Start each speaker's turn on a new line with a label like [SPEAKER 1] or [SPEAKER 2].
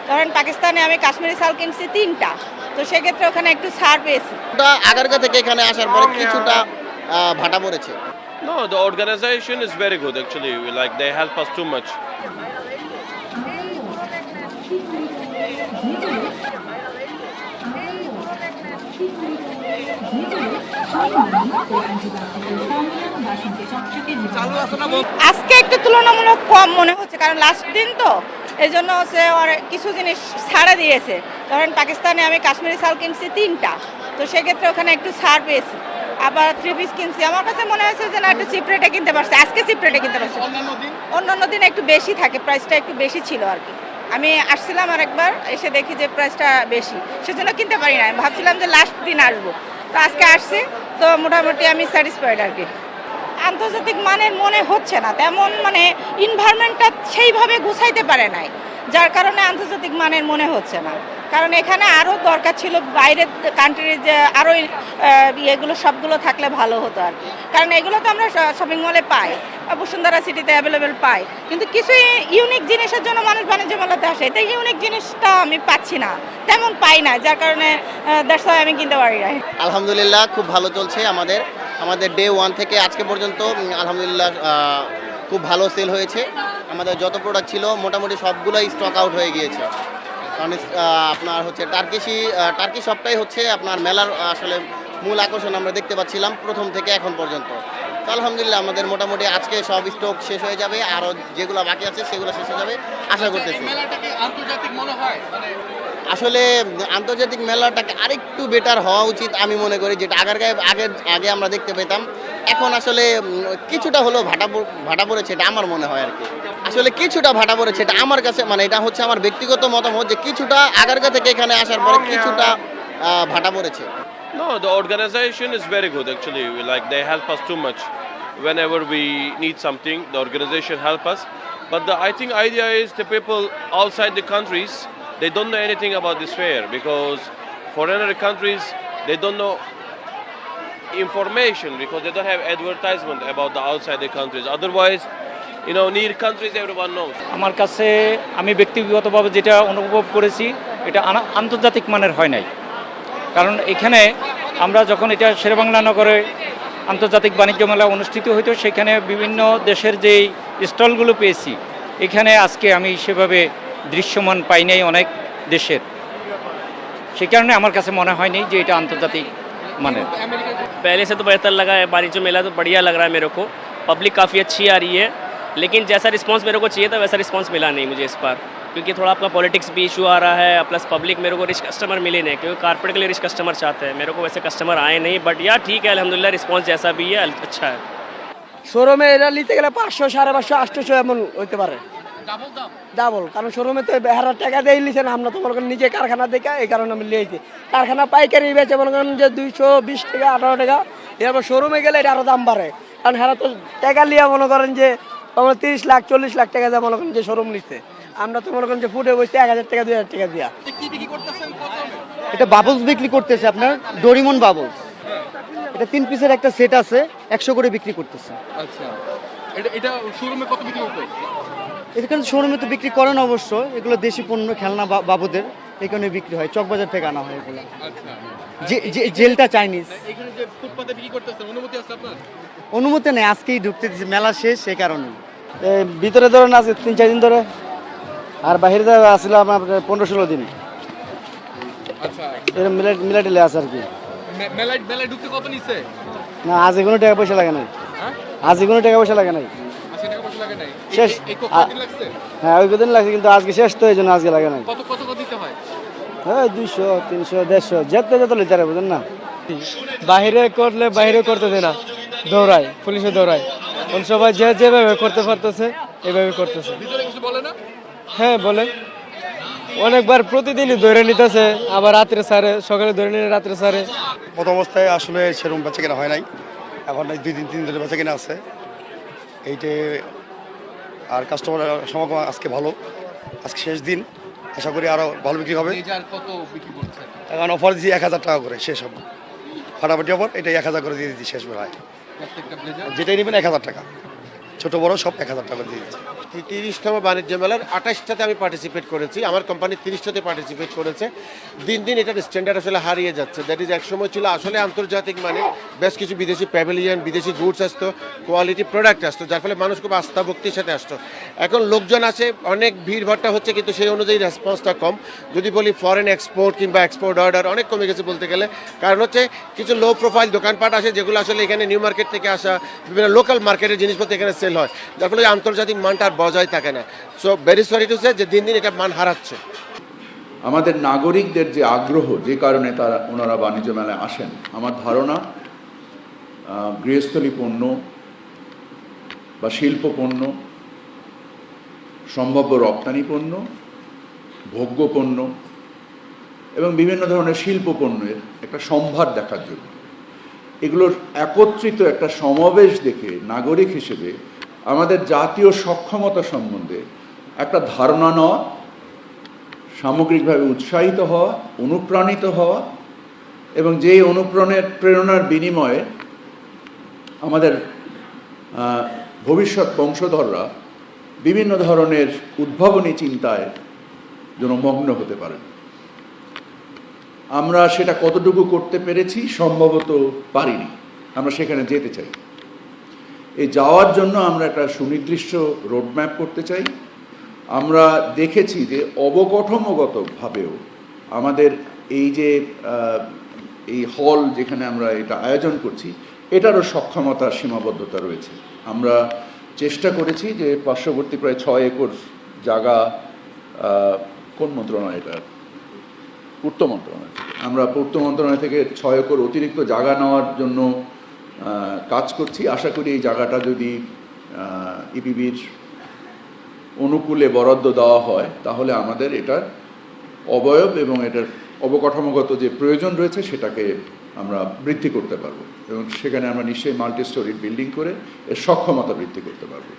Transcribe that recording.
[SPEAKER 1] ধরেন পাকিস্তানে আমি কাশ্মীরি শাল কিনছি 3টা, তো সেক্ষেত্রে ওখানে একটু ছাড় পেয়েছি।
[SPEAKER 2] ওটা আগারগা থেকে এখানে আসার পরে কিছুটা ভাটা পড়েছে।
[SPEAKER 3] No, the organization is very good actually. Like they help us too much.
[SPEAKER 1] আজকে একটু তুলনামূলক কম মনে হচ্ছে, কারণ লাস্ট দিন তো এই জন্য হচ্ছে কিছু জিনিস ছাড়া দিয়েছে। ধরেন পাকিস্তানে আমি কাশ্মীরি শাল কিনছি 3টা, তো সেক্ষেত্রে ওখানে একটু ছাড় পেয়েছি। আবার 3 পিস কিনছি, আমার কাছে মনে হয়েছে যে না একটু চিপ রেটে কিনতে পারছি, আজকে চিপ রেটে কিনতে পারছি। অন্যান্য দিন একটু বেশি থাকে, প্রাইসটা একটু বেশি ছিল আর কি। আমি আসছিলাম আর একবার এসে দেখি যে প্রাইসটা বেশি, সেজন্য কিনতে পারি না। আমি ভাবছিলাম যে লাস্ট দিন আসবো, তো আজকে আসছি, তো মোটামুটি আমি স্যাটিসফাইড আর কি। আন্তর্জাতিক মানের মনে হচ্ছে না তেমন, মানে ইনভায়রনমেন্টটা সেইভাবে গুছাইতে পারে নাই, যার কারণে আন্তর্জাতিক মানের মনে হচ্ছে না। কারণ এখানে আরও দরকার ছিল, বাইরের কান্ট্রির যে আরও এগুলো সবগুলো থাকলে ভালো হতো আর কি। কারণ এগুলো তো আমরা শপিং মলে পাই, বসুন্ধরা সিটিতে অ্যাভেলেবেল পাই, কিন্তু কিছু ইউনিক জিনিসের জন্য মানুষ বাণিজ্য মেলাতে আসে। তাই ইউনিক জিনিসটা আমি পাচ্ছি না, তেমন পাই না, যার কারণে দ্যাটস ওয়াই আমি কিনতে পারি না।
[SPEAKER 2] আলহামদুলিল্লাহ খুব ভালো চলছে আমাদের ডে 1 থেকে আজকে পর্যন্ত আলহামদুলিল্লাহ খুব ভালো সেল হয়েছে। আমাদের যত প্রোডাক্ট ছিল মোটামুটি সবগুলোই স্টক আউট হয়ে গিয়েছে। কারণ আপনার হচ্ছে টার্কি শপটাই হচ্ছে আপনার মেলার আসলে মূল আকর্ষণ আমরা দেখতে পাচ্ছিলাম প্রথম থেকে এখন পর্যন্ত। তো আলহামদুলিল্লাহ আমাদের মোটামুটি আজকে সব স্টক শেষ হয়ে যাবে, আরও যেগুলো বাকি আছে সেগুলো শেষ হয়ে যাবে আশা করতেছি। আসলে আন্তর্জাতিক মেলাটাকে আরেকটু বেটার হওয়া উচিত আমি মনে করি, যেটা আগে আমরা দেখতে পেতাম। এখন আসলে কিছুটা হলেও ভাটা পড়েছে, এটা আমার মনে হয় আর কি। আসলে কিছুটা ভাটা পড়েছে, এটা আমার কাছে, মানে এটা হচ্ছে আমার ব্যক্তিগত মতামত যে কিছুটা আগারগা থেকে এখানে আসার পরে কিছুটা ভাটা পড়েছে।
[SPEAKER 3] No, the organization is very good actually. Like they help us too much. Whenever we need something, the organization help us. But I think idea is the people outside the countries, they don't know anything about this fair because foreigner countries, they don't know information because they don't have advertisement about the outside the countries. Otherwise, near countries everyone knows.
[SPEAKER 4] আমার কাছে আমি ব্যক্তিগতভাবে যেটা অনুভব করেছি, এটা আন্তর্জাতিক মানের হয় নাই। কারণ এখানে আমরা যখন এটা শেরেবাংলা নগরে আন্তর্জাতিক বাণিজ্য মেলা অনুষ্ঠিত হইতো, সেখানে বিভিন্ন দেশের যেই স্টলগুলো পেয়েছি, এখানে আজকে আমি সেভাবে দৃশ্যমান পাই নাই অনেক দেশের। সে কারণে আমার কাছে মনে হয়নি যে এটা আন্তর্জাতিক माने
[SPEAKER 5] पहले से तो बेहतर लगा है, बारिशों मेला तो बढ़िया लग रहा है मेरे को। पब्लिक काफ़ी अच्छी आ रही है, लेकिन जैसा रिस्पांस मेरे को चाहिए था वैसा रिस्पांस मिला नहीं मुझे इस बार, क्योंकि थोड़ा आपका पॉलिटिक्स भी इशू आ रहा है, प्लस पब्लिक मेरे को रिच कस्टमर मिले नहीं, क्योंकि कारपेट के लिए रिच कस्टमर चाहते हैं, मेरे को वैसे कस्टमर आए नहीं। बट यार ठीक है, अल्हम्दुलिल्लाह रिस्पांस जैसा भी है अच्छा है।
[SPEAKER 6] শোরুমে এটা নিতে গেলে 500, 550, 800 এমন হইতে পারে, ডাবল। কারণ শোরুমে তো হাজার টাকা দিয়ে নিছেন, আমরা তো মনে করেন নিজে কারখানা দেখে এই কারণে আমি লিয়েছি। কারখানা পাইকারি বেচে মনে করেন যে 220 টাকা, 18 টাকা। এরপর শোরুমে গেলে এটা আরও দাম বাড়ে, কারণ হ্যাঁ তো টাকা লিয়া মনে করেন যে 30 লাখ 40 লাখ টাকা দিয়ে মনে করেন যে শোরুম নিচ্ছে। আমরা তো মনে করেন যে ফুটে বসছি 1000 টাকা 2000 টাকা দিয়া।
[SPEAKER 7] এটা বাবলস বিক্রি করতেছে, আপনার ডোরিমন বাবলস। এটা 3 পিসের একটা সেট আছে, 100 করে বিক্রি করতেছে।
[SPEAKER 8] আচ্ছা, এটা শোরুমে কত বিক্রি করতে?
[SPEAKER 7] এখানে শোরুমে তো বিক্রি করেন অবশ্য, এগুলো দেশি পণ্য, খেলনা বাবুদের, এখানে বিক্রি হয়, চকবাজার থেকে আনা হয় এগুলো।
[SPEAKER 8] আচ্ছা,
[SPEAKER 7] জেলটা চাইনিজ।
[SPEAKER 8] এখানে যে ফুটপাতে বিক্রি করতেছেন অনুমতি আছে আপনার?
[SPEAKER 7] অনুমতি নেই, আজকেই ঢুকতে দিচ্ছে, মেলা শেষ সেই কারণে।
[SPEAKER 6] ভিতরে ধরেন আছে 3-4 দিন ধরে, আর বাইরে আসছিলাম আপনার 15-16 দিন।
[SPEAKER 8] আচ্ছা,
[SPEAKER 6] এরকম মিলাটিলে আছে আর কি।
[SPEAKER 8] মেলায় ঢুকতে কত নিছে?
[SPEAKER 6] না আজকে কোনো টাকা পয়সা লাগে নাই,
[SPEAKER 8] হ্যাঁ
[SPEAKER 6] আজকে কোনো টাকা পয়সা লাগে নাই।
[SPEAKER 8] 80 টাকা পয়সা লাগে নাই?
[SPEAKER 6] শেষ।
[SPEAKER 8] এই কতদিন লাগছে?
[SPEAKER 6] হ্যাঁ ওই কদিন লাগছে, কিন্তু আজকে শেষ তো, এই জন্য আজকে লাগে নাই।
[SPEAKER 8] কত দিতে হয়?
[SPEAKER 6] হ্যাঁ 200, 300, 150 যেতে লিটারে, বুঝেন না। বাইরে করলে বাইরে করতে দেয় না, দৌড়ায়, পুলিশে দৌড়ায়। কোন সবাই যেভাবে করতে পারতেছে এভাবে করতেছে।
[SPEAKER 8] ভিতরে কিছু বলে না?
[SPEAKER 6] হ্যাঁ বলে, অনেকবার প্রতিদিনই ধরে নিতেছে, আবার রাত্রে সারে, সকালে ধরে নিয়ে রাত্রে সারে।
[SPEAKER 9] প্রথম অবস্থায় আসলে সেরকম বেচা কেনা হয় নাই, এখন 2-3 ধরে বেচা কেনা আছে এইটে। আর কাস্টমার সমাগম আজকে ভালো, আজকে শেষ দিন, আশা করি আরও ভালো বিক্রি হবে।
[SPEAKER 8] কত বিক্রি করছে
[SPEAKER 9] এখন অফার দিচ্ছি 1000 টাকা করে, শেষ হবে ফাটাফাটি অফার, এটা 1000 করে দিয়ে দিচ্ছি শেষ বেলায়।
[SPEAKER 8] প্রত্যেকটা ব্লেজার
[SPEAKER 9] যেটাই নেবেন 1000 টাকা, ছোটো বড়ো সব 1000 টাকা করে দিয়ে দিচ্ছি।
[SPEAKER 10] 30তম বাণিজ্য মেলার 28টাতে আমি পার্টিসিপেট করেছি, আমার কোম্পানি 30টাতে পার্টিসিপেট করেছে। দিন দিন এটার স্ট্যান্ডার্ড আসলে হারিয়ে যাচ্ছে। দ্যাট ইজ একসময় ছিল আসলে আন্তর্জাতিক মানে বেশ কিছু বিদেশি প্যাভিলিয়ন, বিদেশি গুডস আসতো, কোয়ালিটি প্রোডাক্ট আসতো, যার ফলে মানুষ খুব আস্থা ভক্তির সাথে আসতো। এখন লোকজন আসে, অনেক ভিড়ভাট্টা হচ্ছে, কিন্তু সেই অনুযায়ী রেসপন্সটা কম। যদি বলি ফরেন এক্সপোর্ট কিংবা এক্সপোর্ট অর্ডার অনেক কমে গেছে বলতে গেলে। কারণ হচ্ছে কিছু লো প্রোফাইল দোকানপাট আসে, যেগুলো আসলে এখানে নিউ মার্কেট থেকে আসা বিভিন্ন লোকাল মার্কেটের জিনিসপত্র এখানে সেল হয়, যার ফলে আন্তর্জাতিক মানটা আর বজায় থাকে না। So very sorry to say যে দিন দিন এটা মান হারাচ্ছে।
[SPEAKER 11] আমাদের নাগরিকদের যে আগ্রহ, যে কারণে ওনারা বাণিজ্য মেলায় আসেন, আমার ধারণা গৃহস্থলী পণ্য বা শিল্প পণ্য, সম্ভাব্য রপ্তানি পণ্য, ভোগ্য পণ্য এবং বিভিন্ন ধরনের শিল্প পণ্যের একটা সম্ভার দেখার জন্য, এগুলোর একত্রিত একটা সমাবেশ দেখে নাগরিক হিসেবে আমাদের জাতীয় সক্ষমতা সম্বন্ধে একটা ধারণা নেওয়া, সামগ্রিকভাবে উৎসাহিত হওয়া, অনুপ্রাণিত হওয়া এবং যেই প্রেরণার বিনিময়ে আমাদের ভবিষ্যৎ বংশধররা বিভিন্ন ধরনের উদ্ভাবনী চিন্তায় যেন মগ্ন হতে পারেন। আমরা সেটা কতটুকু করতে পেরেছি, সম্ভবত পারিনি। আমরা সেখানে যেতে চাই। এই যাওয়ার জন্য আমরা একটা সুনির্দিষ্ট রোডম্যাপ করতে চাই। আমরা দেখেছি যে অবকাঠামোগতভাবেও আমাদের এই যে এই হল যেখানে আমরা এটা আয়োজন করছি, এটারও সক্ষমতা সীমাবদ্ধতা রয়েছে। আমরা চেষ্টা করেছি যে পার্শ্ববর্তী প্রায় 6 একর জায়গা, কোন মন্ত্রণালয় এটা, পূর্ত মন্ত্রণালয় থেকে, আমরা পূর্ত মন্ত্রণালয় থেকে 6 একর অতিরিক্ত জায়গা নেওয়ার জন্য কাজ করছি। আশা করি এই জায়গাটা যদি ইপিবির অনুকূলে বরাদ্দ দেওয়া হয়, তাহলে আমাদের এটার অবয়ব এবং এটার অবকাঠামোগত যে প্রয়োজন রয়েছে সেটাকে আমরা বৃদ্ধি করতে পারবো এবং সেখানে আমরা নিশ্চয়ই মাল্টি স্টোরি বিল্ডিং করে এর সক্ষমতা বৃদ্ধি করতে পারবো।